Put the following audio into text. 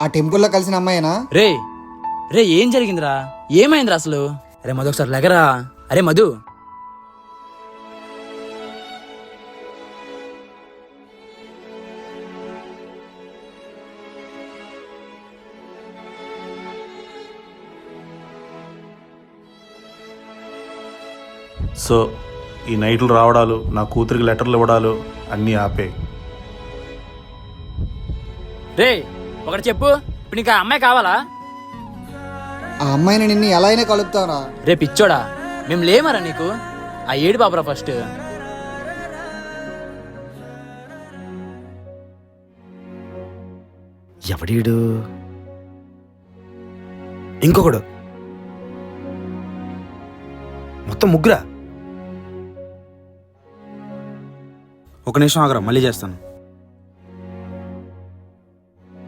ఆ టెంపుల్లో కలిసిన అమ్మాయినా? రే రే ఏం జరిగిందిరా? ఏమైందిరా అసలు? అరే మధు ఒకసారి లెగరా. అరే మధు. సో ఈ నైట్లు రావడాలు, నా కూతురికి లెటర్లు ఇవ్వడాలు అన్నీ ఆపే. రే ఒకటి చెప్పు, ఇప్పుడు నీకు ఆ అమ్మాయి కావాలా? ఆ అమ్మాయిని నిన్ను ఎలా అయినా కలుపుతారా? రే పిచ్చోడా, మేము లేమరా నీకు? ఆ ఏడు బాబురా ఫస్ట్. ఎవడీడు? ఇంకొకడు. మొత్తం ముగ్గురా? ఒక నిమిషం ఆగరా, మళ్ళీ చేస్తాను.